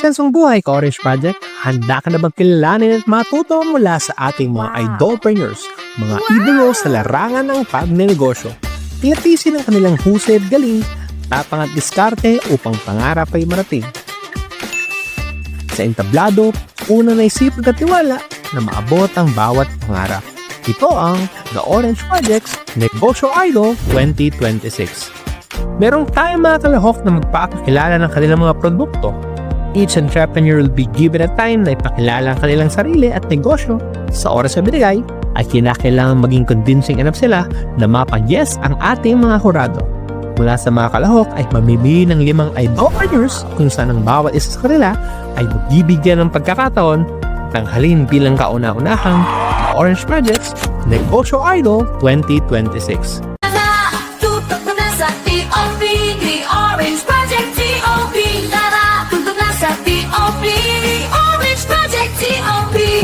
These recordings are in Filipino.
intensong buhay ka, Orange Project, handa ka na bang kilalanin at matuto mula sa ating mga idolpreneurs, mga idolo sa larangan ng pagnenegosyo. Tinatisin ang kanilang husay at galing, tapang at diskarte upang pangarap ay marating. Sa entablado, una na isipag at tiwala na maabot ang bawat pangarap. Ito ang The Orange Project's Negosyo Idol 2026. Meron tayong mga kalahok na magpapakilala ng kanilang mga produkto. Each entrepreneur will be given a time na ipakilala ang kanilang sarili at negosyo. Sa oras na binigay, ay kinakailangan maging convincing enough sila na mapag-yes ang ating mga hurado. Mula sa mga kalahok ay mamimili ng 5 idolpreneurs kung saan ang bawat isa sa kanila ay magbibigyan ng pagkakataon tanghalin bilang kauna-unahang The Orange Project's Negosyo Idol 2026.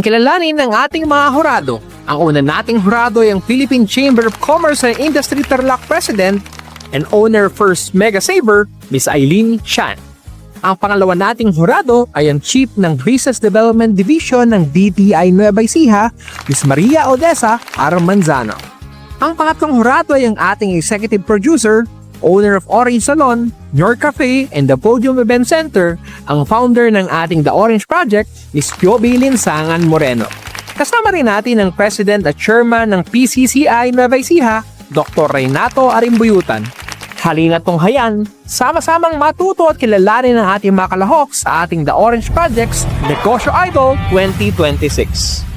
Kilalanin ng ating mga hurado. Ang una nating hurado ay ang Philippine Chamber of Commerce and Industry Tarlac President and owner First Mega Saver, Ms. Eileen Chan. Ang pangalawa nating hurado ay ang Chief ng Business Development Division ng DTI Nueva Ecija, Ms. Maria Odessa Armanzano. Ang pangatlong hurado ay ang ating Executive Producer, owner of Orange Salon, York Cafe, and the Podium Event Center, ang founder ng ating The Orange Project, Ms. Piobi Linsangan Moreno. Kasama rin natin ang President at Chairman ng PCCI Nueva Ecija, Dr. Renato Arimbuyutan. Halina't tunghayan, sama-samang matuto at kilalanin ang ating mga kalahok sa ating The Orange Project's Negosyo Idol 2026.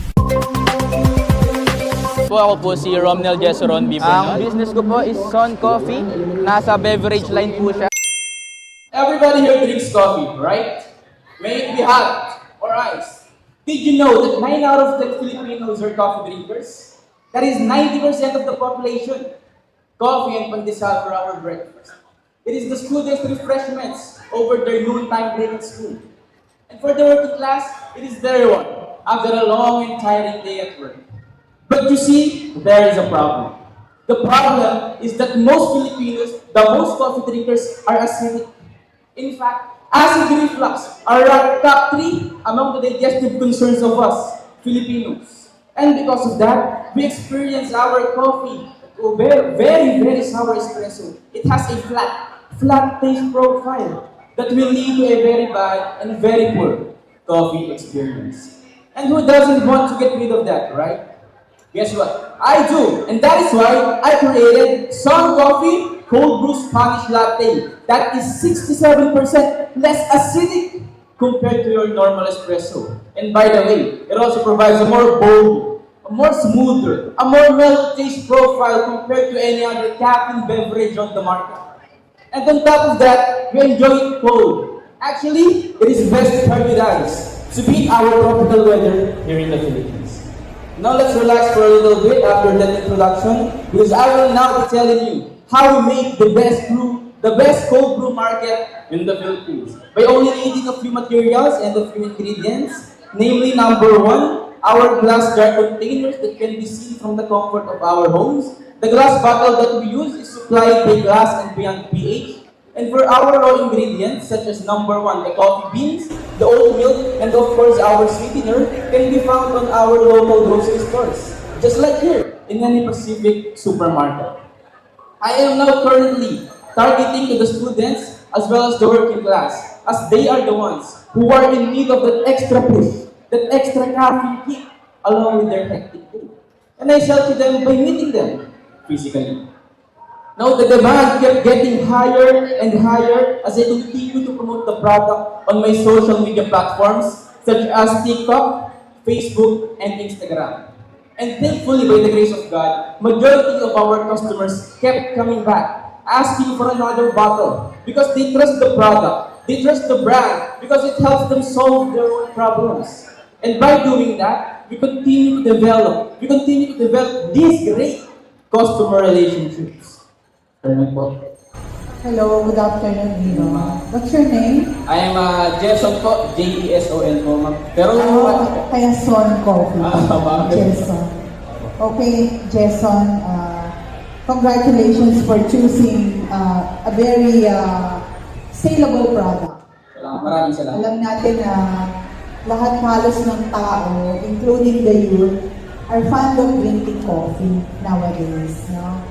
Ako po si Romnel Jesuron Bibon. Ang business ko po is Son Coffee. Nasa beverage line po siya. Everybody here drinks coffee, right? May it be hot or ice. Did you know that 9 out of 10 Filipinos are coffee drinkers? That is 90% of the population. Coffee and pandesal for our breakfast. It is the students' refreshments over their noontime break at school. And for the working class, it is their one after a long and tiring day at work. But you see, there is a problem. The problem is that most Filipinos, the most coffee drinkers, are acidic. In fact, acid reflux are ranked top 3 among the digestive concerns of us, Filipinos. And because of that, we experience our coffee very, very sour espresso. It has a flat taste profile that will lead to a very bad and very poor coffee experience. And who doesn't want to get rid of that, right? Guess what? I do, and that is why I created Son Coffee Cold Brew Spanish Latte that is 67% less acidic compared to your normal espresso. And by the way, it also provides a more bold, a more smoother, a more mellow taste profile compared to any other caffeine beverage on the market. And on top of that, we enjoy it cold. Actually, it is best paired with ice to beat our tropical weather here in the Philippines. Now let's relax for a little bit after that introduction, because I will now be telling you how we make the best cold brew market in the Philippines by only needing a few materials and a few ingredients, namely number 1, our glass jar containers that can be seen from the comfort of our homes. The glass bottle that we use is supplied by Glass and Beyond PH. And for our raw ingredients, such as number 1, the coffee beans, the oat milk, and of course our sweetener, can be found on our local grocery stores, just like here in any Pacific supermarket. I am now currently targeting to the students as well as the working class, as they are the ones who are in need of that extra push, that extra caffeine kick, along with their hectic day. And I sell to them by meeting them physically. Now, the demand kept getting higher and higher as I continue to promote the product on my social media platforms such as TikTok, Facebook, and Instagram. And thankfully, by the grace of God, majority of our customers kept coming back, asking for another bottle because they trust the product, they trust the brand because it helps them solve their own problems. And by doing that, we continue to develop these great customer relationships. Hello, good afternoon, Dino. What's your name? I am Jason po, J-E-S-O-N po, ma'am. Pero, Kaya Son Coffee. Bakit? Jason. Okay, Jason, congratulations for choosing a very saleable product. Maraming salamat. Alam natin na lahat halos ng tao, including the youth, are fond of drinking coffee nowadays. No?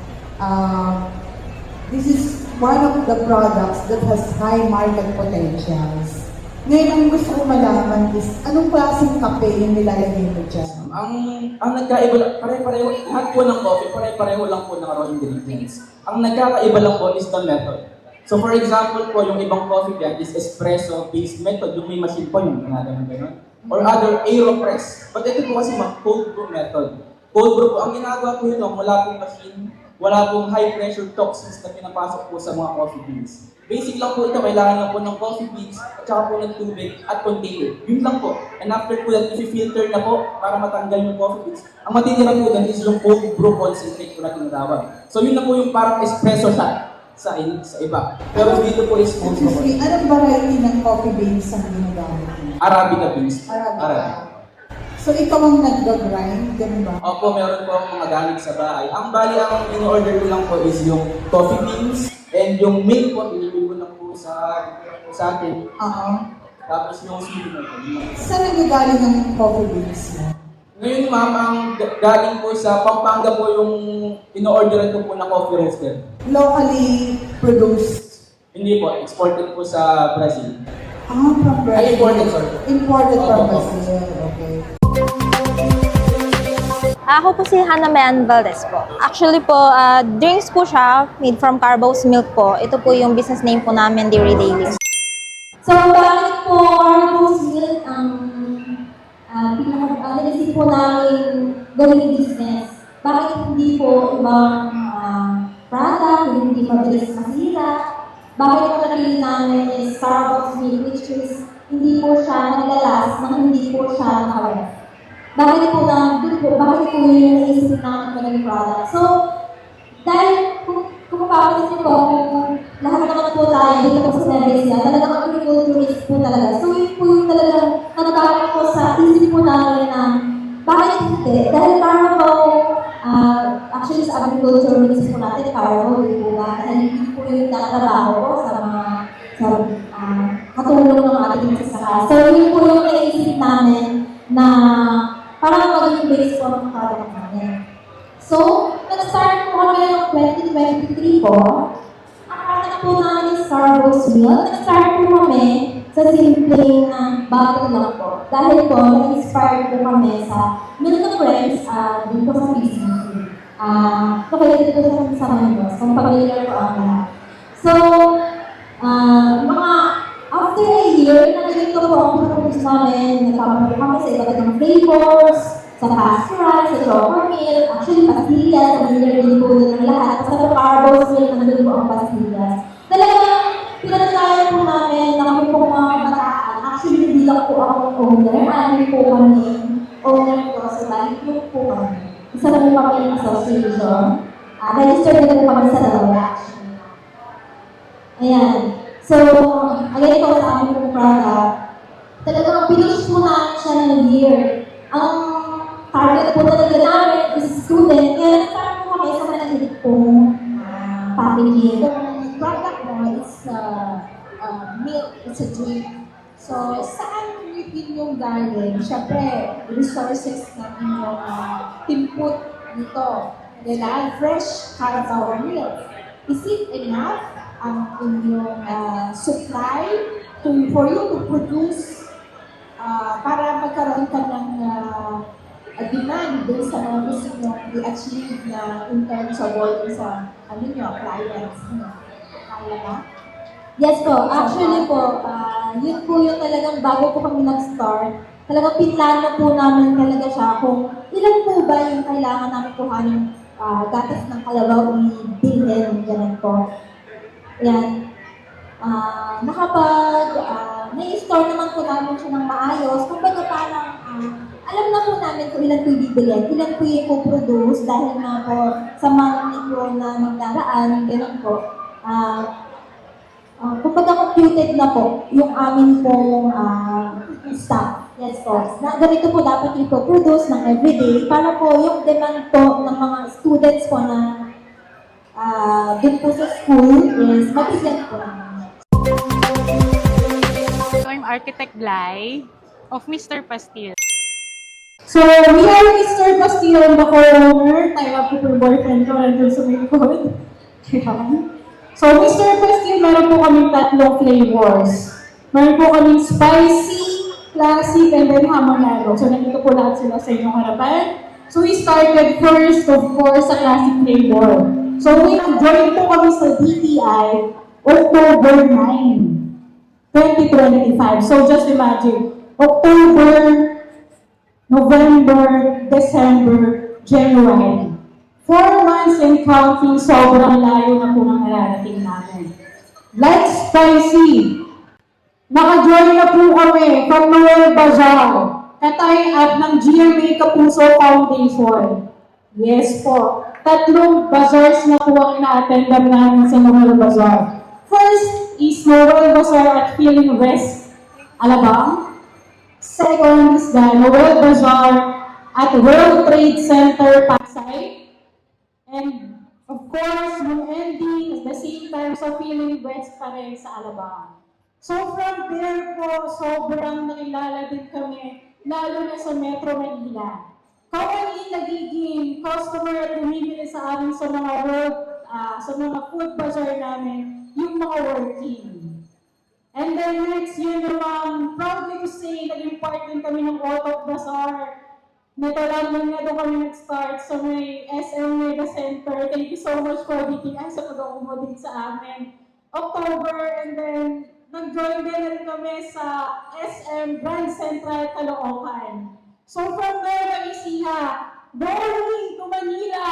This is one of the products that has high market potentials. Ngayon, ang gusto ko malaman is, anong klaseng kape yung nilalagay mo dyan? Ang nagkaiba, pare-pareho, lahat po ng coffee, pare-pareho lang po ng raw ingredients. Ang nagkakaiba lang po is the method. So for example po, yung ibang coffee dyan is espresso-based method, yung may machine po yung ginagawa gano'n. Or other AeroPress. But ito po kasi cold brew method. Cold brew po, ang ginagawa po yun, wala pong machine, wala pong high pressure toxins na pinapasok po sa mga coffee beans. Basic lang po ito, kailangan lang po ng coffee beans at saka po ng tubig at container. Yun lang po. And after po that, i-filter na po para matanggal yung coffee beans. Ang matitira po dyan is yung cold brew concentrate po na tinatawag. So yun na po yung parang espresso shot sa iba. Pero dito po is cold brew. Excuse me, anong variety ng coffee beans ang ginagamit mo? Arabica beans. Arabica. So ikaw ang nag-grind, ganun ba? Opo, meron po akong mga gamit sa bahay. Ang bali, ang in-order ko lang po is yung coffee beans and yung milk po, binibig ko lang po sa atin. Oo. Tapos yung sweetener po. Saan nagagaling ang coffee beans mo? Ngayon ma'am, ang galing po sa Pampanga po yung in-orderan ko po na coffee roaster. Locally produced. Hindi po, exported po sa Brazil. From Brazil. Ay, imported, sorry. Imported from Opo. Brazil, okay. Ako po si Hannah Mayan Valdez po. Actually po, drinks po siya, made from Carbos Milk po. Ito po yung business name po namin, Dairy Daily. So, bakit po Carbos Milk ang naisip po namin gawing business? Bakit hindi po ibang product, hindi mabilis masira? Bakit po napili namin is Starbucks Milk, which is hindi po siya naglalas nang hindi po siya nakaref? Bakit po bakit po yung naisip namin maging product? So, dahil kung mapapansin ko, kung lahat naman po tayo dito po sa Nevesia, talagang agriculturist po talaga. So, yun po yung talagang nagkakaroon po sa isip po namin na bakit hindi? Dahil Carabao, actually sa agriculturist po natin, Carabao, di po ba? Dahil hindi po yung natrabaho po sa mga katulong ng ating magsasaka. So, yun po yung naisip namin na parang maging base po ng product namin. So, nag-start po kami ng 2023 po. Nakakanap po namin yung Starbucks Milk. Nag-start po kami sa simpleng bottle lang po. Dahil po, nag-inspire po kami sa Milk na Friends dito sa business. Located po sa Manos. Kung familiar po ang lahat. So, after a year, nagiging po ang produce namin, nagpapagod kami sa iba't ibang flavors, sa pasteurized, sa chocolate milk, actually pastillas, familiar din po ng lahat. Sa Carbos Milk, nandun po ang pastillas. Talagang pinatatayan po namin na kami po mga kabataan. Actually, hindi lang po ako owner, ano po kami owner po sa balik po kami. Isa po kami ng association. Registered na po kami sa dalawa actually. Ayan. So, again po sa aming pong product, talagang pinush po namin siya ng year. Ang target po talaga namin is student, kaya nag-start po kami sa manalit pong packaging. Yung product mo is milk, it's a drink. So, saan yung galing? Siyempre, resources ng inyong input dito. Nila, fresh Carabao milk. Is it enough ang inyong supply for you to produce para magkaroon ka ng demand doon sa mga gusto nyo i-achieve na in terms of working sa clients nyo? Kaya ba? Yes po, actually po, yun po yung talagang bago po kami nag-start, talagang pinlano po namin talaga siya kung ilan po ba yung kailangan namin kuhanin gatas ng kalabaw i-bilhin, ganun po. Yan. Na-store naman po namin siya ng maayos. Kumbaga parang, alam na po namin kung ilan po ibibilhin, ilan po yung po-produce dahil na po sa mga negro na magdaraan, ganun po. Kumbaga computed na po yung amin pong stock. Yes po. Na ganito po dapat ipo-produce ng everyday para po yung demand po ng mga students po na dun po sa school is mag-present po namin. Architect Glay of Mr. Pastil. So, we are Mr. Pastil and the co-owner. Tayo po po yung boyfriend ko nandun sa may likod. So, Mr. Pastil, meron po kaming tatlong flavors. Meron po kaming spicy, classic, and then hamonado. So, nandito po lahat sila sa inyong harapan. So, we started first, of course, sa classic flavor. So, we joined po kami sa DTI October 9, 2025. So, just imagine, October, November, December, January. 4 months and counting, sobrang layo na po ang nararating namin. Like spicy, naka-join na po kami from Noel Bazaar, katay-up ng GMA Kapuso Foundation. Yes po, 3 bazaars na po ang ina-attendan namin sa Noel Bazaar. First is Noel Bazaar at Feeling West, Alabang. Second is the Noel Bazaar at World Trade Center, Pasay. And of course, yung ending is the same time sa Feeling West pa rin sa Alabang. So from there po, sobrang nakilala din kami, lalo na sa Metro Manila. Kami nagiging customer at bumibili sa amin sa mga food bazaar namin, yung mga working. And then next year naman, proudly to say, naging part din kami ng Auto Bazaar. Nito lang na doon kami nag-start sa may SM Mega Center. Thank you so much for DTI sa pag-accommodate sa amin. October, and then nag-join din rin kami sa SM Grand Central, Caloocan. So from there, Ecija, going to Manila,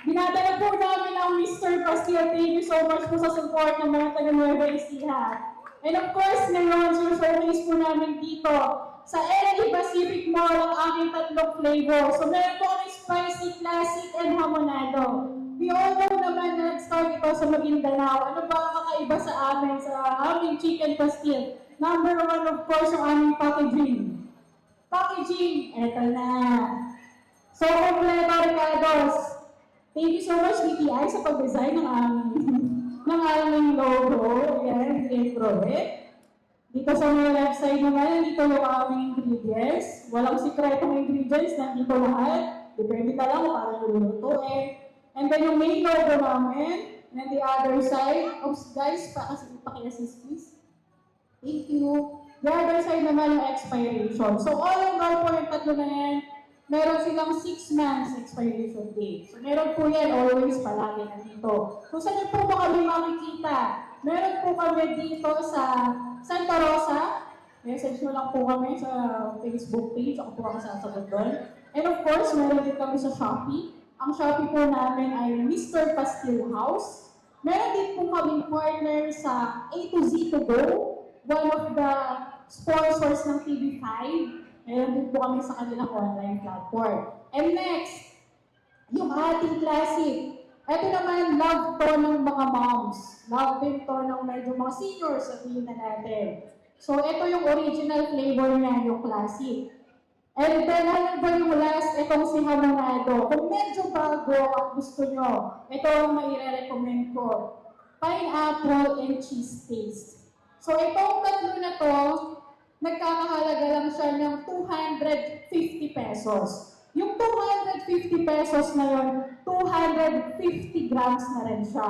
binadala po namin ang Mr. Pastil. Thank you so much po sa support ng mga taga-Nueva Ecija. And of course, ngayon, showcase po namin dito sa LA Pacific Mall ang aming 3 flavor. So meron po kami spicy, classic, and hamonado. We all know naman na nag-start ito sa Maguindanao. Ano ba ang kakaiba sa amin, sa aming chicken pastil? Number 1, of course, ang aming packaging. Packaging, eto na. So, kompleto, Ricardos. Thank you so much, DTI, sa pag-design ng aming logo. Yan, Provet. Dito sa mga website naman, dito yung aming ingredients. Walang sikretong ingredients, nandito lahat. Depende na lang kung paano lulutuin. And then yung main logo namin, and then the other side. Oops, guys, paki-assist please. Thank you. The other side naman yung expiration. So all in all po yung 3 na yan, meron silang 6 months expiration date. So meron po yan always palagi nandito. Kung saan po ba kami makikita? Meron po kami dito sa Santa Rosa. Message nyo lang po kami sa Facebook page. Ako po ang sasagot doon. And of course, meron din kami sa Shopee. Ang Shopee po namin ay Mr. Pastil House. Meron din po kami partner sa A to Z to Go. One of the sponsors ng TV5. Meron din po kami sa kanilang online platform. And next, yung ating classic. Ito naman, love to ng mga moms. Love din to ng medyo mga seniors, sabihin na natin. So, ito yung original flavor niya, yung classic. And then, ano ba yung last? Itong si hamonado. Kung medyo bago at gusto nyo, ito ang maire-recommend ko. Pineapple and cheese taste. So, itong 3 na to, nagkakahalaga lang siya ng 250 pesos. Yung 250 pesos na yun, 250 grams na rin siya.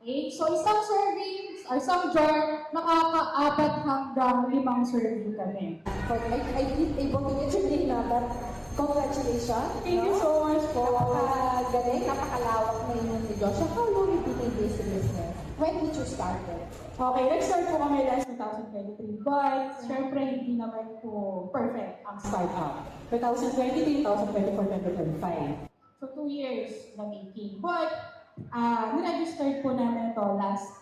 Okay? So, isang serving, isang jar, nakaka-4 hanggang 5 serving kami. I didn't able to get your name na, but congratulations. Thank you so much po. Napakagaling, napakalawak na yun ni Joshua. How long you been in this business? When did you start it? Okay, nag-start po kami last 2023, but syempre hindi naman po perfect ang startup. 2023, 2024, 2025. So 2 years na making. But, niregistered po namin ito last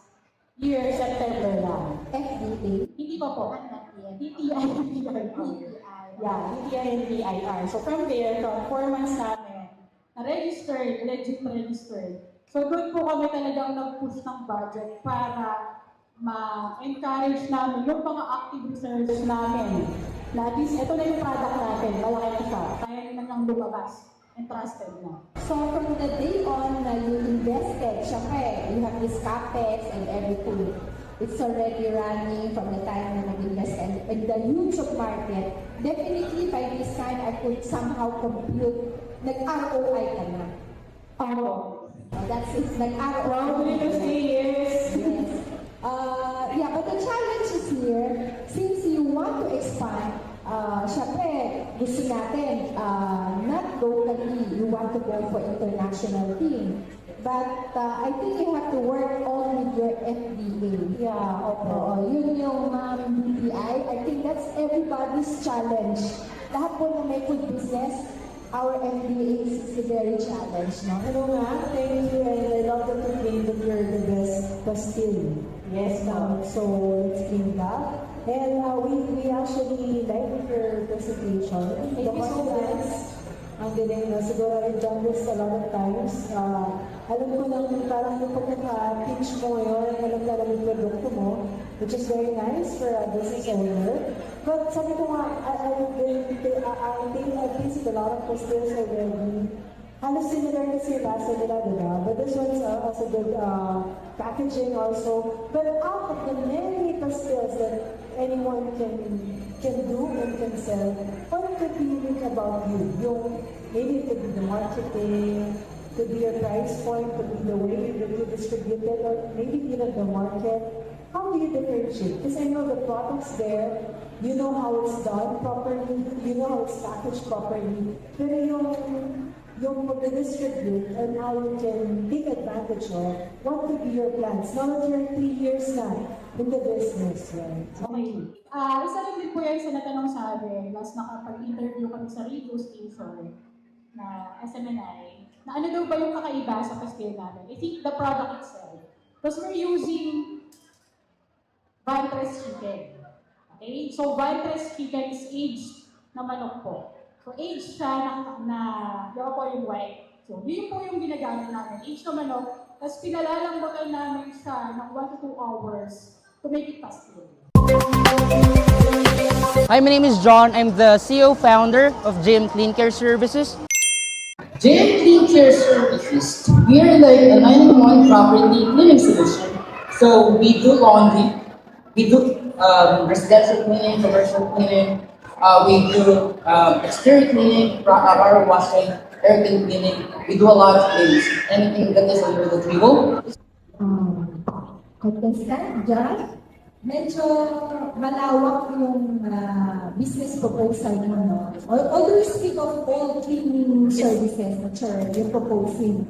year, September lang. FDD? Hindi pa po. DTI, Yeah, DTI and DIR. So from there, from 4 months namin, na-registered, legit registered. So doon po kami talagang nag-push ng budget para ma-encourage namin yung mga active research namin. Na at least, ito na yung product natin, malaki na siya. Kaya na nang lumabas and trusted na. So from the day on na you invested, syempre, you have this capex and everything. it's already running from the time na nag-invest and the YouTube market, definitely by this time I could somehow compute, nag-ROI ka na. That's it, nag-ROI. Yes. Yeah, but the challenge is here, since you want to expand, syempre, gusto natin, not locally, you want to go for international team. But I think you have to work on with your FBA. Yeah, yun yung BPI. I think that's everybody's challenge. Lahat po na may food business, our FBA is very challenged, no? Ano nga, thank you, and I love that you claim that you're the best Bastille. Yes, so it's cleaned up. And we actually like your presentation. The confidence, ang galing na. Siguro I've done this a lot of times. Alam ko lang, parang yung pagkaka-pitch mo ngayon, alam na lang yung produkto mo, which is very nice for a business owner. But sabi ko nga, I've tasted a lot of pastilles already. Halos similar kasi yung lasa nila, diba? But this one's also good packaging also. But out of the many pastilles that anyone can do and can sell, what could be unique about you? Maybe it could be the marketing, could be your price point, could be the way that you distribute it, or maybe even the market. How do you differentiate? Because I know the product's there, you know how it's done properly, you know how it's packaged properly, pero yung mag-distribute and how you can take advantage of, what could be your plans? Now that you're 3 years na in the business, right? Okay. Isa rin din po yan sa natanong sa amin, last nakapag-interview kami sa radio station na SMNI, na ano daw ba yung kakaiba sa pastil namin? I think the product itself. Because we're using Vitress chicken. Okay? So Vitress chicken is aged na manok po. So aged siya na yung po yung white. So yun po yung ginagamit namin. Aged na manok, tapos pinalalambagan namin siya ng 1 to 2 hours to make it pastil. Hi, my name is John. I'm the CEO founder of JM Clean Care Services. JM Clean Care Services, we are like a 9-in-1 property cleaning solution. So we do laundry, we do residential cleaning, commercial cleaning, we do exterior cleaning, power washing, air cleaning. We do a lot of things. Anything that is under the table. Contestant, John, medyo malawak yung business proposal mo, no? Although you speak of all cleaning services that you're proposing,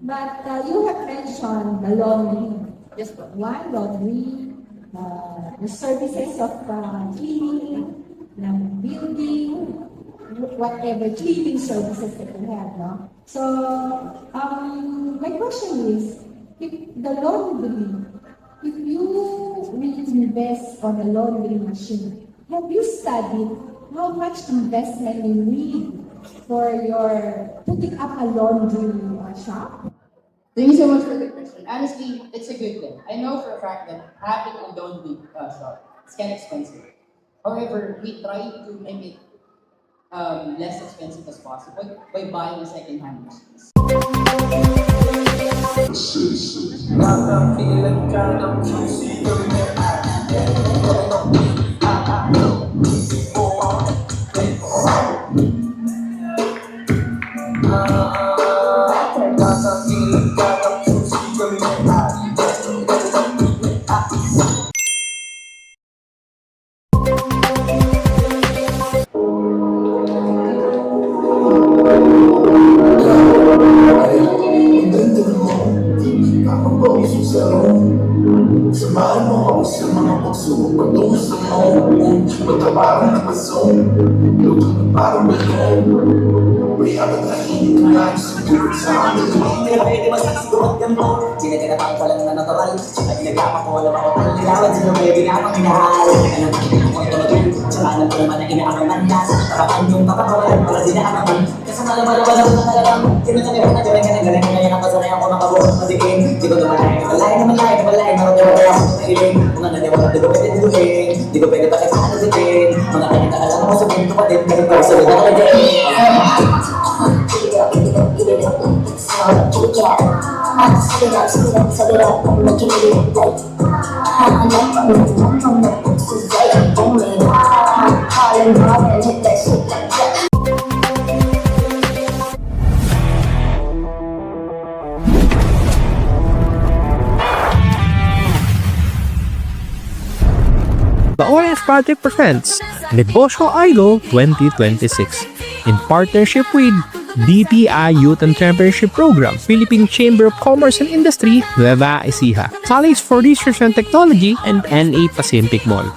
but you have mentioned the laundry. Just one, laundry, the services of cleaning, ng building, whatever cleaning services that you have, no? So, my question is, if the laundry, if you will invest on a laundry machine, have you studied how much investment you need for your putting up a laundry shop? Thank you so much for the question. Honestly, it's a good thing. I know for a fact that having a laundry shop is kind of expensive. However, we try to make it less expensive as possible by buying second-hand machines. Samahan mo ako sa mga pagsubok patungo sa maong magkaparang napasong luto na parang balong may habang nahinig na sa puro sa amin. Hindi na pwede masasigurat ka mo sinaganapang ko lang na natural at ginagapak ko alam ako pang lilawan sa lubi ginapang hinahal alam ko tumagin tsaka alam ko naman na inaakang mandas parapan yung papakawalan para dinaaman kasama naman ako sa talagang sinasali ko na tiwag ka ng galing ngayon ang pasanay ako makabuhat madiin di ko naman malay marunong ako sa iling kung ano niya wala di ko pwede diluhin di ko pwede pakisaan sa din mga kanita alam mo sa pinto pa din pero sa loob ako din Set it up, I'm making it right. I'm on the books, it's like I'm booming. Calling hard and hit that shit like that. The Orange Project presents Negosyo Idol 2026 in partnership with DTI Youth Entrepreneurship Program, Philippine Chamber of Commerce and Industry, Nueva Ecija, College for Research and Technology, and NA Pacific Mall.